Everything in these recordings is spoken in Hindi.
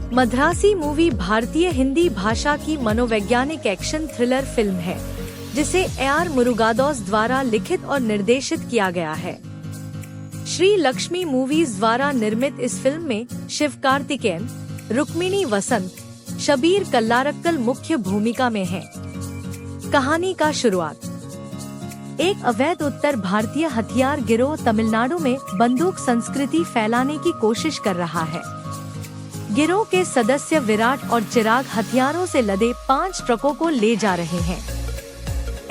मद्रासी मूवी भारतीय हिंदी भाषा की मनोवैज्ञानिक एक्शन थ्रिलर फिल्म है जिसे AR मुरुगादोस द्वारा लिखित और निर्देशित किया गया है। श्री लक्ष्मी मूवीज द्वारा निर्मित इस फिल्म में शिवकार्तिकेयन, रुक्मिणी वसंत, शबीर कल्लारक्कल मुख्य भूमिका में हैं। कहानी का शुरुआत। एक अवैध उत्तर भारतीय हथियार गिरोह तमिलनाडु में बंदूक संस्कृति फैलाने की कोशिश कर रहा है। गिरोह के सदस्य विराट और चिराग हथियारों से लदे 5 ट्रकों को ले जा रहे हैं।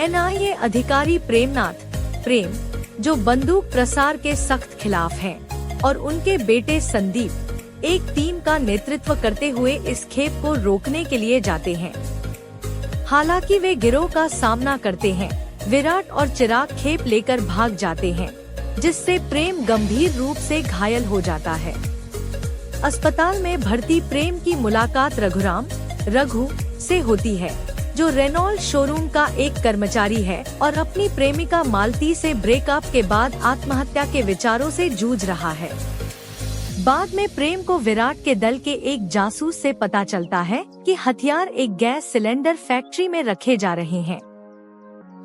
NIA अधिकारी प्रेम, जो बंदूक प्रसार के सख्त खिलाफ हैं, और उनके बेटे संदीप एक टीम का नेतृत्व करते हुए इस खेप को रोकने के लिए जाते हैं। हालांकि वे गिरोह का सामना करते हैं। विराट और चिराग खेप लेकर भाग जाते हैं, जिससे प्रेम गंभीर रूप से घायल हो जाता है। अस्पताल में भर्ती प्रेम की मुलाकात रघु से होती है, जो रेनॉल्ट शोरूम का एक कर्मचारी है और अपनी प्रेमिका मालती से ब्रेकअप के बाद आत्महत्या के विचारों से जूझ रहा है। बाद में प्रेम को विराट के दल के एक जासूस से पता चलता है कि हथियार एक गैस सिलेंडर फैक्ट्री में रखे जा रहे हैं।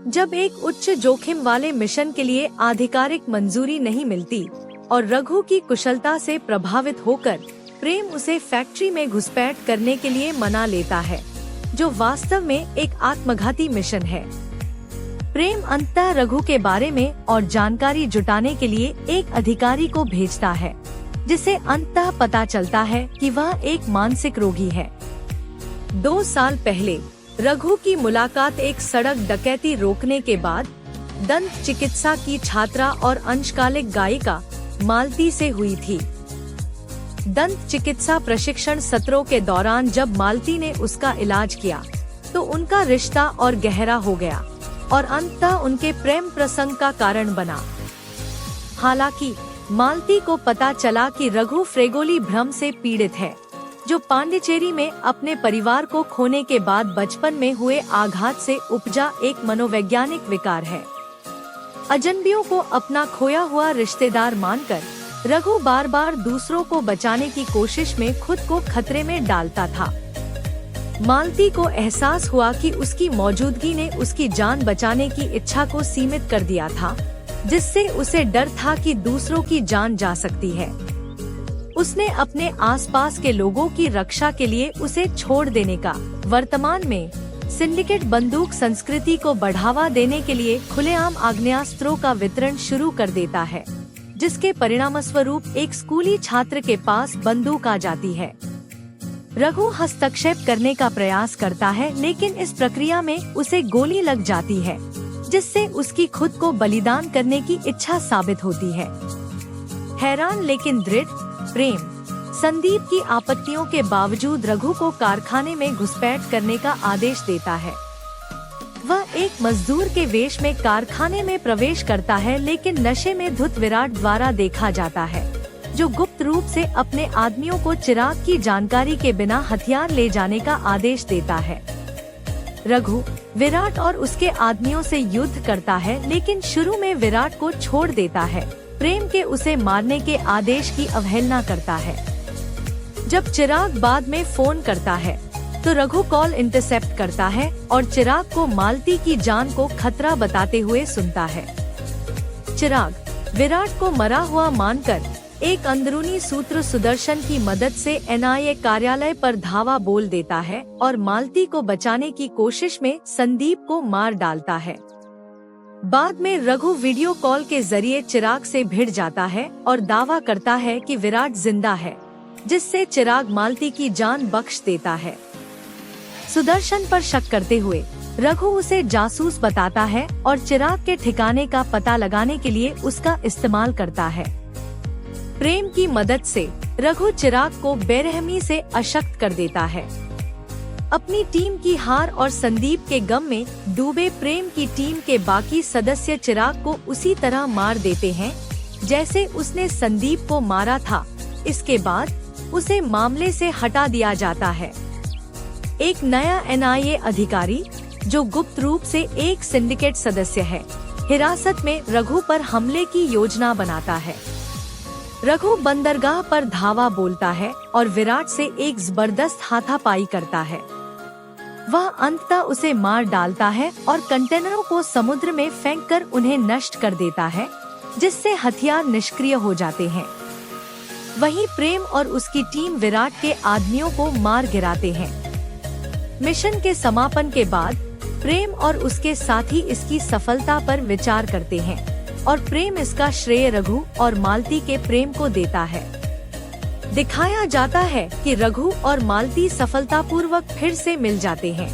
जब एक उच्च जोखिम वाले मिशन के लिए आधिकारिक मंजूरी नहीं मिलती और रघु की कुशलता से प्रभावित होकर प्रेम उसे फैक्ट्री में घुसपैठ करने के लिए मना लेता है, जो वास्तव में एक आत्मघाती मिशन है। प्रेम अंततः रघु के बारे में और जानकारी जुटाने के लिए एक अधिकारी को भेजता है, जिसे अंततः पता चलता है कि वह एक मानसिक रोगी है। 2 साल पहले रघु की मुलाकात एक सड़क डकैती रोकने के बाद दंत चिकित्सा की छात्रा और अंशकालिक गायिका मालती से हुई थी। दंत चिकित्सा प्रशिक्षण सत्रों के दौरान जब मालती ने उसका इलाज किया तो उनका रिश्ता और गहरा हो गया और अंततः उनके प्रेम प्रसंग का कारण बना। हालांकि मालती को पता चला कि रघु फ्रेगोली भ्रम से पीड़ित है, जो पांडिचेरी में अपने परिवार को खोने के बाद बचपन में हुए आघात से उपजा एक मनोवैज्ञानिक विकार है। अजनबियों को अपना खोया हुआ रिश्तेदार मानकर रघु बार बार दूसरों को बचाने की कोशिश में खुद को खतरे में डालता था। मालती को एहसास हुआ कि उसकी मौजूदगी ने उसकी जान बचाने की इच्छा को सीमित कर दिया था, जिससे उसे डर था कि दूसरों की जान जा सकती है। उसने अपने आसपास के लोगों की रक्षा के लिए उसे छोड़ देने का वर्तमान में सिंडिकेट बंदूक संस्कृति को बढ़ावा देने के लिए खुलेआम आग्नेयास्त्रों का वितरण शुरू कर देता है, जिसके परिणामस्वरूप एक स्कूली छात्र के पास बंदूक आ जाती है। रघु हस्तक्षेप करने का प्रयास करता है, लेकिन इस प्रक्रिया में उसे गोली लग जाती है, जिससे उसकी खुद को बलिदान करने की इच्छा साबित होती है। हैरान लेकिन दृढ़ प्रेम संदीप की आपत्तियों के बावजूद रघु को कारखाने में घुसपैठ करने का आदेश देता है। वह एक मजदूर के वेश में कारखाने में प्रवेश करता है, लेकिन नशे में धुत विराट द्वारा देखा जाता है, जो गुप्त रूप से अपने आदमियों को चिराग की जानकारी के बिना हथियार ले जाने का आदेश देता है। रघु विराट और उसके आदमियों से युद्ध करता है, लेकिन शुरू में विराट को छोड़ देता है। प्रेम के उसे मारने के आदेश की अवहेलना करता है। जब चिराग बाद में फोन करता है तो रघु कॉल इंटरसेप्ट करता है और चिराग को मालती की जान को खतरा बताते हुए सुनता है। चिराग विराट को मरा हुआ मानकर एक अंदरूनी सूत्र सुदर्शन की मदद से NIA कार्यालय पर धावा बोल देता है और मालती को बचाने की कोशिश में संदीप को मार डालता है। बाद में रघु वीडियो कॉल के जरिए चिराग से भिड़ जाता है और दावा करता है कि विराट जिंदा है, जिससे चिराग मालती की जान बख्श देता है। सुदर्शन पर शक करते हुए रघु उसे जासूस बताता है और चिराग के ठिकाने का पता लगाने के लिए उसका इस्तेमाल करता है। प्रेम की मदद से रघु चिराग को बेरहमी से अशक्त कर देता है। अपनी टीम की हार और संदीप के गम में डूबे प्रेम की टीम के बाकी सदस्य चिराग को उसी तरह मार देते हैं जैसे उसने संदीप को मारा था। इसके बाद उसे मामले से हटा दिया जाता है। एक नया NIA अधिकारी, जो गुप्त रूप से एक सिंडिकेट सदस्य है, हिरासत में रघु पर हमले की योजना बनाता है। रघु बंदरगाह पर धावा बोलता है और विराट से एक जबरदस्त हाथापाई करता है। वह अंततः उसे मार डालता है और कंटेनरों को समुद्र में फेंककर उन्हें नष्ट कर देता है, जिससे हथियार निष्क्रिय हो जाते हैं। वहीं प्रेम और उसकी टीम विराट के आदमियों को मार गिराते हैं। मिशन के समापन के बाद प्रेम और उसके साथी इसकी सफलता पर विचार करते हैं और प्रेम इसका श्रेय रघु और मालती के प्रेम को देता है। दिखाया जाता है कि रघु और मालती सफलतापूर्वक फिर से मिल जाते हैं।